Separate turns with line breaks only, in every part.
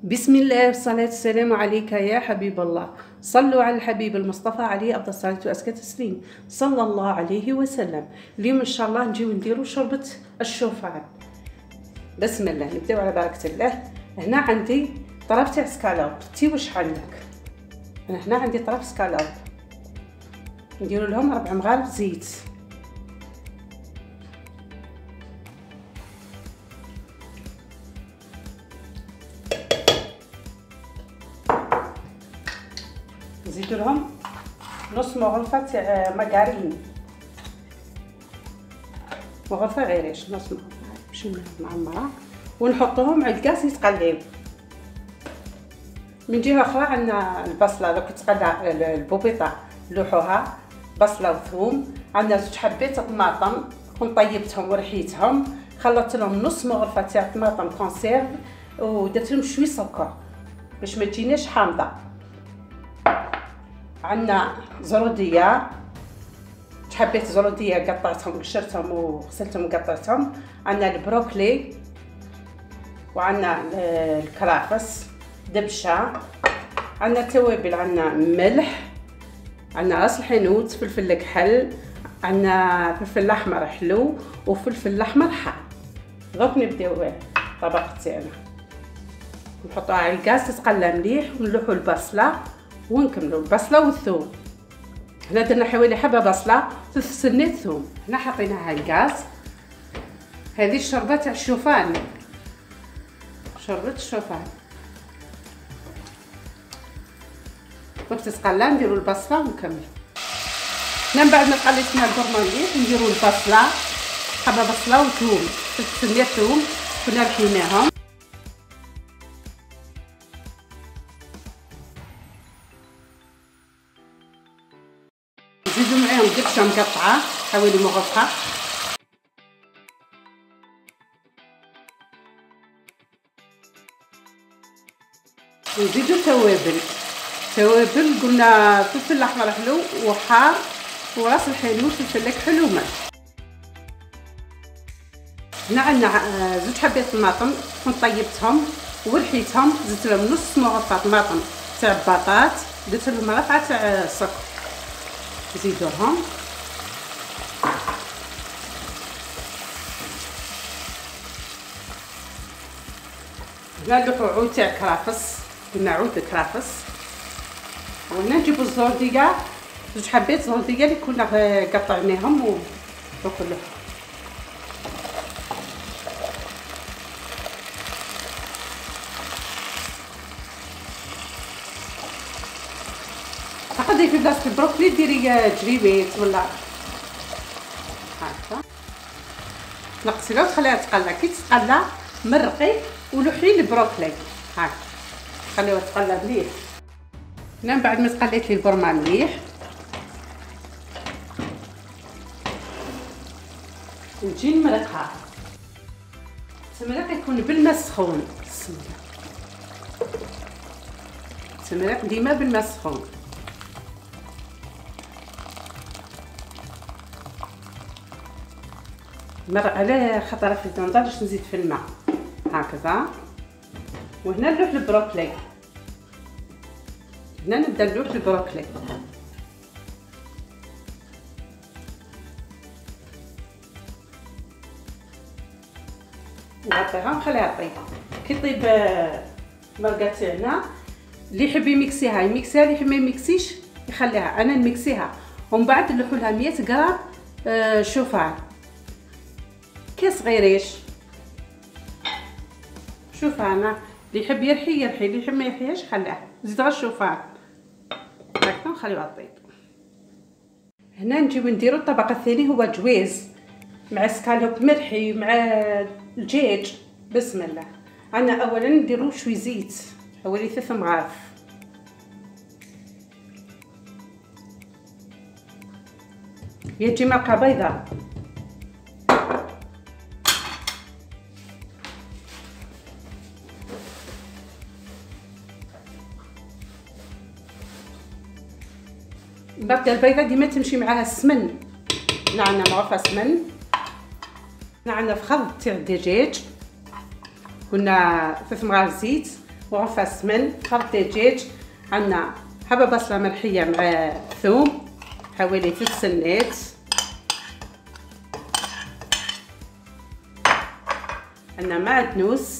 بسم الله والصلاة والسلام عليك يا حبيب الله. صلوا على الحبيب المصطفى عليه أفضل الصلاة وأزكى التسليم صلى الله عليه وسلم. اليوم إن شاء الله نجيو نديرو شوربة الشوفان. بسم الله، نبداو على بركة الله. هنا عندي طرف تاع سكالوب. تي واش عندك؟ أنا هنا عندي طرف سكالوب، نديرو لهم 4 مغارف زيت. نزيدو لهم نص مغرفة تاع ماكارين، مغرفة غيريش، نص مغرفة باش معمرة، ونحطوهم على الكاس يتقليو. من جهة أخرى عندنا البصلة، دوك تقلى البوبيطة نلوحوها، بصلة وثوم. عندنا 2 حبات طماطم كون طيبتهم ورحيتهم، خلطت لهم نص مغرفة تاع طماطم كونسيرف ودرت لهم شوي سكر باش ما تجيناش حامضة. عندنا زروديه، حبيت زروديه قطعتهم قشرتهم وغسلتهم وقطعتهم. عندنا البروكلي، وعندنا الكرافس دبشه. عندنا توابل، عندنا ملح، عندنا راس الحانوت، فلفل الكحل، عندنا فلفل احمر حلو وفلفل احمر حار. دوك نبداو الطبق تاعنا، نحطوها على الغاز تتقلى مليح، ونلوحو البصله ونكملوا البصله والثوم. هنا درنا حوالي حبه بصله 3 سنات ثوم. هنا حطيناها على الغاز. هذه الشوربه تاع الشوفان، شوربه الشوفان. وقت تتقلى نديروا البصله ونكملوا. هنا من بعد ما قليت لنا البرمه مليح نديروا البصله، حبه بصله وثوم 3 سنات ثوم كنا رحيناهم. نزيدو معاهم دبشه مقطعه حوالي مغرفه. نزيدو توابل قلنا فلفل احمر حلو وحار وراس الحانوت وفلفل حلو وملح. هنا عندنا 2 حبات طماطم كنت طيبتهم ورحيتهم، زدت لهم نص مغرفه طماطم تاع البطاط، درت لهم ربعه تاع السكر، نزيدوهم. هنا نلوحو عود تاع كرافس، قلنا عود الكرافس. وهنا نجيبو الزرديه، 2 حبات زرديه اللي كنا قطعناهم وكلهم. تقدري في بلاصه البروكلي ديري جريبيت ولا هكا، نقصيها وتخليها تقلى. كي تتقلى مرقي ولوحي البروكلي هكا، خليوها تقلى مليح. هنا من بعد ما تقليت لي البرمه مليح نجي نمرقها. التمريق يكون بالماء سخون، بسم الله. التمريق ديما بالماء سخون. مرق على خطره في الدنداج، نزيد في الماء هكذا. وهنا نلوح البروكلي، هنا نبدا نلوح البروكلي. نغطيها ونخليها طيب. كي طيب المرقه تاعنا، اللي يحب يميكسيها يميكسيها، اللي يحب ما يميكسيش يخليها. انا نميكسيها ومن بعد نلوحو لها 100 غرام شوفان، كاس غيريش شوفانه. اللي يحب يرحي يرحي، اللي يحب ما يرحيهاش خليها. زيد غير الشوفان هكا نخليوها طيب. هنا نجيو نديرو الطبق الثاني، هو جويز مع سكالوب مرحي مع الدجاج. بسم الله. عندنا اولا نديرو شوي زيت حوالي 3 مغارف. يجي مرقه بيضاء. المرقه البيضاء ديما تمشي معاها السمن. عندنا مغرفه سمن. عندنا فخذ تاع الدجاج، قلنا 3 مغارف زيت، مغرفه سمن، خلط دجاج، عندنا حبه بصله ملحيه مع ثوم حوالي 3 سنات، عندنا معدنوس،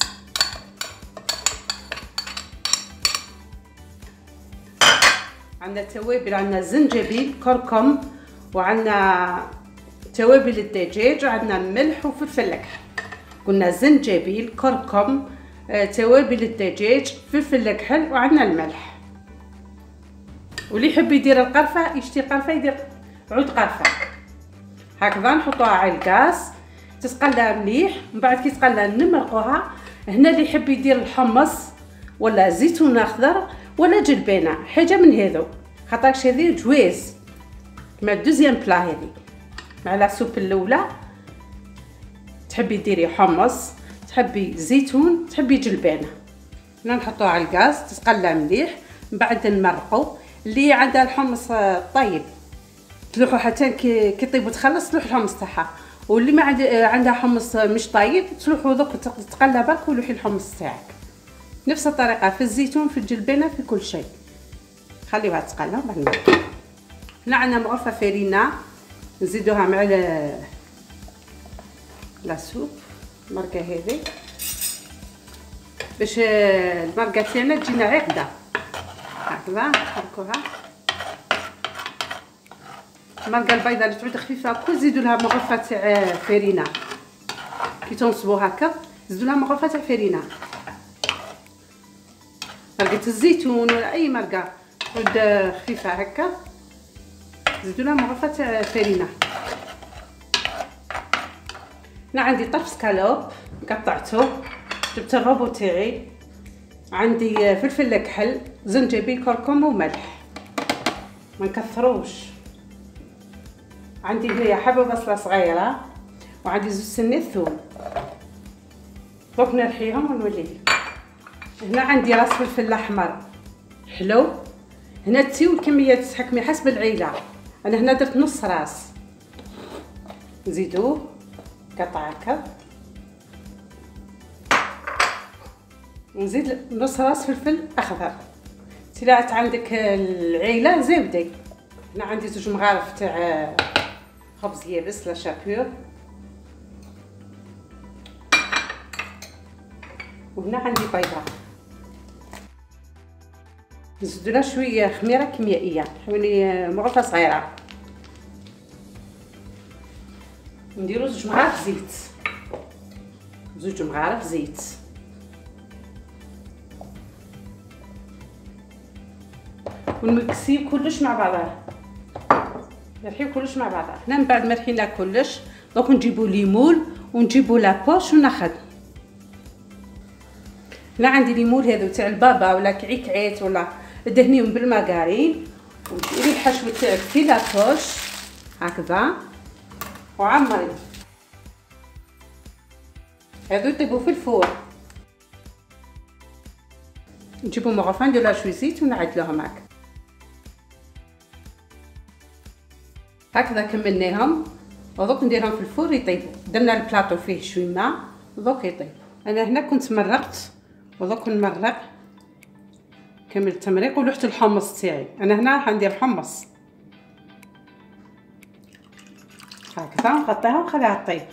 عندنا توابل، عندنا زنجبيل، كركم، وعندنا توابل الدجاج، وعندنا ملح وفلفل اكحل. قلنا زنجبيل، كركم، توابل الدجاج، فلفل اكحل، وعندنا الملح. واللي يحب يدير القرفه يشتي قرفه يدير عود قرفه. هكذا نحطوها على الغاز تتقلى مليح، من بعد كي تقلى نمرقوها. هنا اللي يحب يدير الحمص ولا زيتون اخضر ولا جلبانه، حاجه من هذو، خاطرش هذه جواز مع الدوزيام بلا. هذه مع لا سوب الاولى، تحبي ديري حمص، تحبي زيتون، تحبي جلبانه. هنا نحطوها على الغاز تتقلى مليح، من بعد نمرقو. اللي عندها الحمص طيب تلوحو حتى كي طيب وتخلص تلوح الحمص تاعها، واللي ما عندها حمص مش طيب تلوحو دوك تقلى برك ولوحي الحمص تاعك. نفس الطريقه في الزيتون، في الجلبانه، في كل شيء. خليوها تقلى وبعد نمرقو. هنا عندنا مغرفه فرينه نزيدوها مع لا سوب، المرقه هذه باش المرقه تاعنا تجينا عقده. هكذا نحركوها. المرقه البيضاء اللي تعود خفيفه كل زيدوا لها مغرفه تاع فرينه. كي تنصبوا هكا زيدوا لها مغرفه تاع فرينه. مرقه الزيتون ولا اي مرقه تعود خفيفه هكا زيدوا لها مغرفه تاع فرينه. هنا عندي طرف سكالوب قطعته، جبت الروبو تاعي، عندي فلفل اكحل، زنجبيل، كركم وملح، ما نكثروش. عندي هي حبه بصله صغيره، وعندي 2 سنات ثوم. دوك نرحيهم ونولي. هنا عندي راس فلفل احمر حلو. هنا تسيو الكميه تتحكمي حسب العيله. انا هنا درت نص راس، نزيدوه قطع هكا، نزيد نص راس فلفل اخضر. طلعت عندك العيله زبدي. هنا عندي 2 مغارف تاع خبز يابس لا شابور، وهنا عندي بيضه. نزيدو لها شويه خميره كيميائيه حوالي مغرفه صغيره. نديرو 2 مغارف زيت، 2 مغارف زيت. ونمكسيو كلش مع بعضها، نرحيو كلش مع بعضها. هنا من بعد ما رحينا كلش دوك نجيبو ليمون ونجيبو لابوش وناخذ. هنا عندي ليمون هذو تاع البابا ولا كعيكعيت ولا دهنيهم بالمارغرين، وديري الحشو تاعك في لابوش هكذا وعمري. هذو يطيبو في الفور. نجيبو مغرفه نديرو لها شويه زيت ونعدلوهم هكذا كملناهم. ودوك نديرهم في الفور يطيبوا. درنا البلاطو فيه شويه ماء ودوك يطيب. انا هنا كنت مرقت ودوك نمرق كمل التمريق ولحت الحمص تاعي. انا هنا راح ندير حمص هكذا نغطيها ونخليها طيب.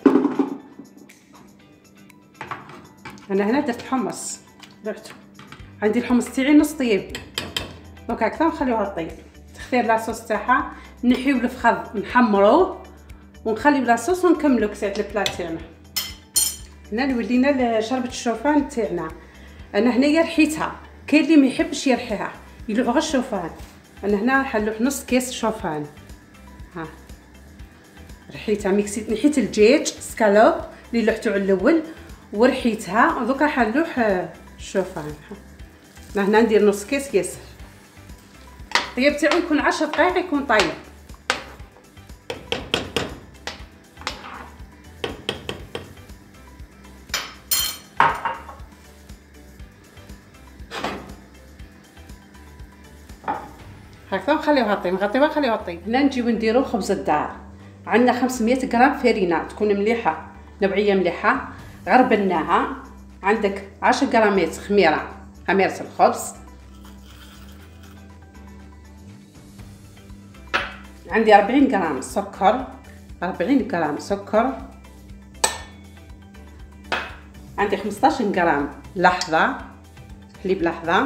انا هنا درت الحمص لحته، عندي الحمص تاعي نص طيب. دونك هكذا نخليوها طيب. تخفير لاصوص تاعها نحيو الفخذ نحمروه ونخليو لاصوص ونكملو كسات البلا تاعنا. هنا ولينا شربة الشوفان تاعنا. انا هنايا رحيتها، كاين اللي ما يحبش يرحيها يلوح غير الشوفان. انا هنا راح نلوح نص كيس شوفان. ها رحيتها ميكسيت، نحيت الدجاج سكالوب اللي لوحتو على الاول ورحيتها ودوك راح نلوح الشوفان. انا هنا ندير نص كيس ياسر. الطياب تاعو يكون 10 دقائق يكون طيب. هكذا نخليوها طيب، نغطيوها نخليوها طيب. هنا نجيو نديرو خبز الدار. عندنا 500 غرام فرينه تكون مليحه، نوعيه مليحه، غربلناها. عندك 10 غرامات خميره خميرة الخبز. عندي 40 غرام سكر، 40 غرام سكر. عندي 15 غرام لحظة، حليب لحظة.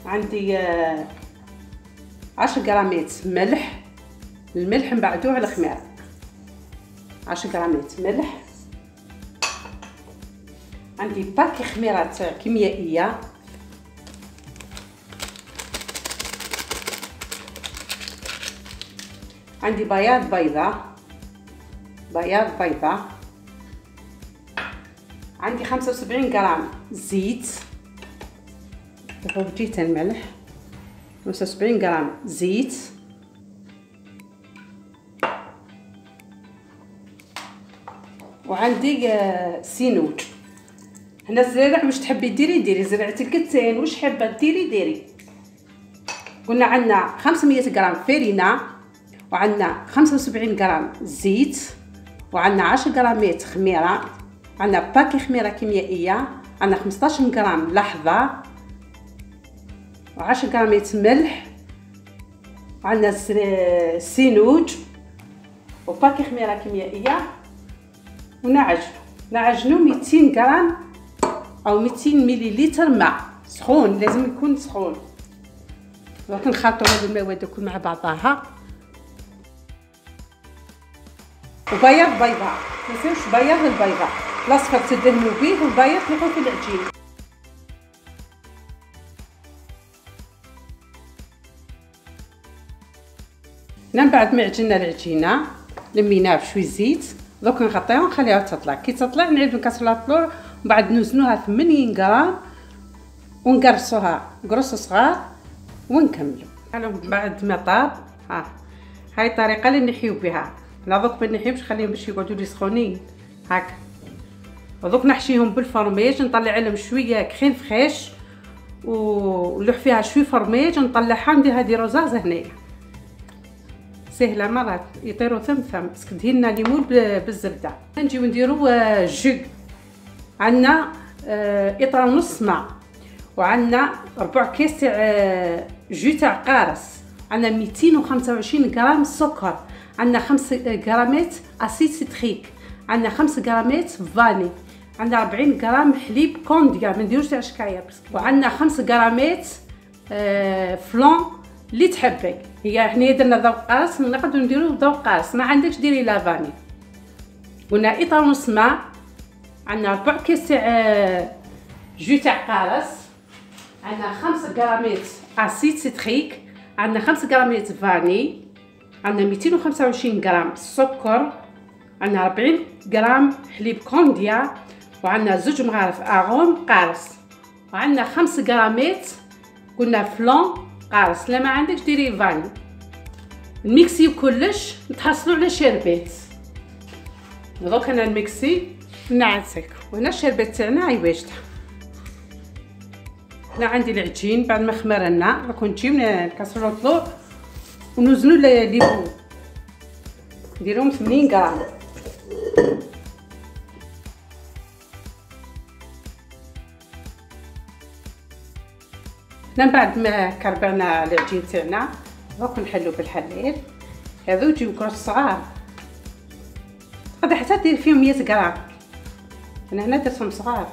عندي 10 غرامات ملح، الملح نبعدوه على الخميرة. 10 غرامات ملح. عندي باكي خميرات كيميائية. عندي بياض بيضة، بياض بيضة. عندي 75 غرام زيت، جيت الملح. 75 غرام زيت. وعندي سينوج. هنا الزرع واش تحبي ديري زرعة الكتان، واش حابه ديري. قلنا عندنا 500 غرام فرينة، وعندنا 75 غرام زيت، وعندنا 10 غرامات خميرة، عندنا باكي خميرة كيميائية، عندنا 15 غرام لحظة، و10 غرامات ملح، وعندنا سينوج وباكي خميرة كيميائية. ونعجنو 200 غرام او 200 مليلتر ماء سخون، لازم يكون سخون. دونك نخلطوا هاد المواد كل مع بعضها. وبياض بيضاء، متنساوش بياض البيضاء، الاصفر تدهنوا به والبياض تحطوه في العجين. من بعد ما عجنا العجينه لميناها بشوي زيت، دوك نغطيوها ونخليها تطلع. كي تطلع نعيدو نكسروا الطلوع، ومن بعد نوزنوها 80 غرام ونقرصوها قرص صغار ونكملوا. من بعد ما طاب، هاي الطريقه اللي نحيو بها. لا دوك ما نحيوش، خليهم باش يقعدوا لي سخونين هكا. ودوك نحشيهم بالفرماج، نطلع لهم شويه كريم فريش ونلوح فيها شويه فرماج، نطلعها ندير هذه روزاز هنايا. سهله مرات يطيروا ثم باسكو دهنا ليمون بالزبده. نجيو نديرو جو. عندنا اطار ونص ماء، وعندنا ربع كاس تاع جو تاع قارص، عندنا 225 غرام سكر، عندنا 5 غرامات اسيد سيتريك، عندنا 5 غرامات فاني، عندنا 40 غرام حليب كونديا ما نديروش تاع شكايه، وعندنا 5 غرامات فلون اللي تحبي. هي حنايا درنا ذوق قارص، نقدروا نديروا ذوق قارص، ما عندكش ديري لافاني. قلنا اطار ونص ماء، عندنا ربع كاس تاع جو تاع قارص، عندنا 5 غرامات اسيد سيتريك، عندنا 5 غرامات فاني، عندنا 225 غرام سكر، عندنا 40 غرام حليب كونديا، وعندنا 2 مغارف اغوم قارص، وعندنا 5 غرامات قلنا فلون قارص. لا ما عندكش ديري فاني. الميكسي كلش نتحصلوا على شربات. دوك انا الميكسي نعسك، وهنا الشربات تاعنا هاي واجده. هنا عندي العجين بعد ما خمرنا، راكم نجيو نكسروا الطلوع ونوزنوا الليمون، نديرهم 80 غرام. من بعد ما كربعنا العجين تاعنا، دوك نحلو بالحليب. هذو يجيو كروش صغار، تقدر حتى دير فيهم 100 غرام. انا هنا درتهم صغار.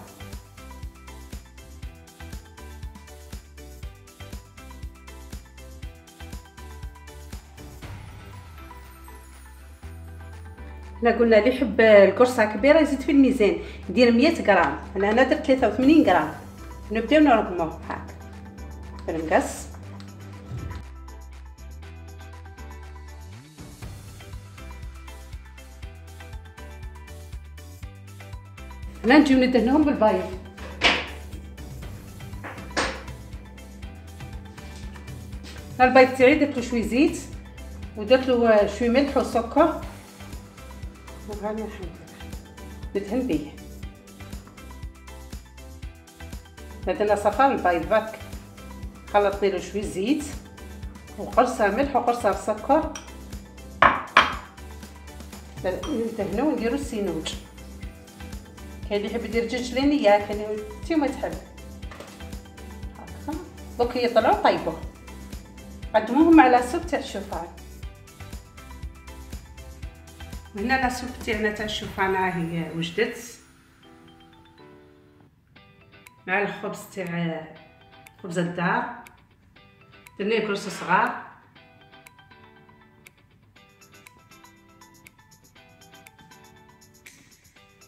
هنا قلنا اللي يحب القرصه كبيره يزيد في الميزان يدير 100 غرام. انا هنا درت 83 غرام. نبداو نرقموه هكا بالمقص. هنا نجيو ندهنوهم بالبيض. البيض تاعي درت له شويه زيت ودرت له شويه ملح وسكر، وهذا ندهن بيه. درنا صفار البيض برك، خلطت له شويه زيت وقرصه ملح وقرصه سكر. ندهنو ونديرو السينوج. كاين اللي يحب يدير دجاج لينيه، كاين انتي ما تحب هكا. دوك يطلعوا طيبوا قدموهم على سوب تاع الشوفان. هنا لاصوب تاعنا تاع الشوفان هي وجدت مع الخبز تاع خبز الدار، درنا كروس صغار.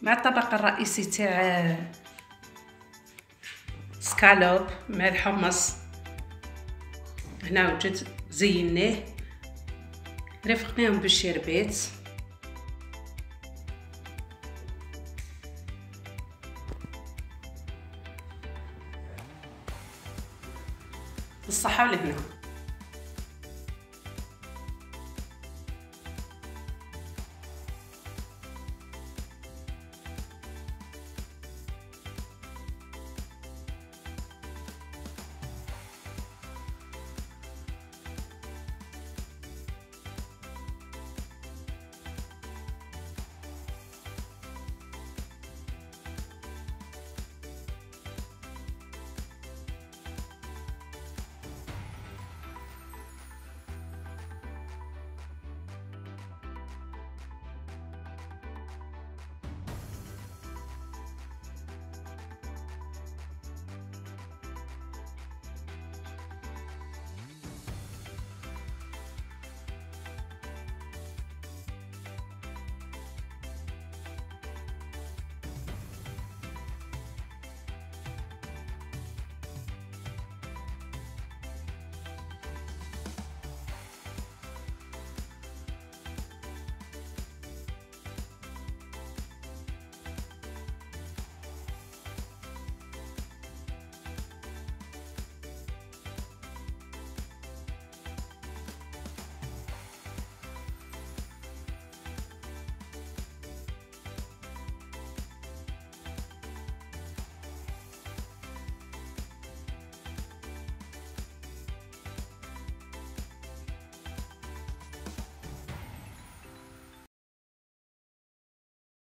مع الطبق الرئيسي تاع سكالوب مع الحمص. هنا وجد زيناه، رافقناهم بالشربات. بالصحة والهنا.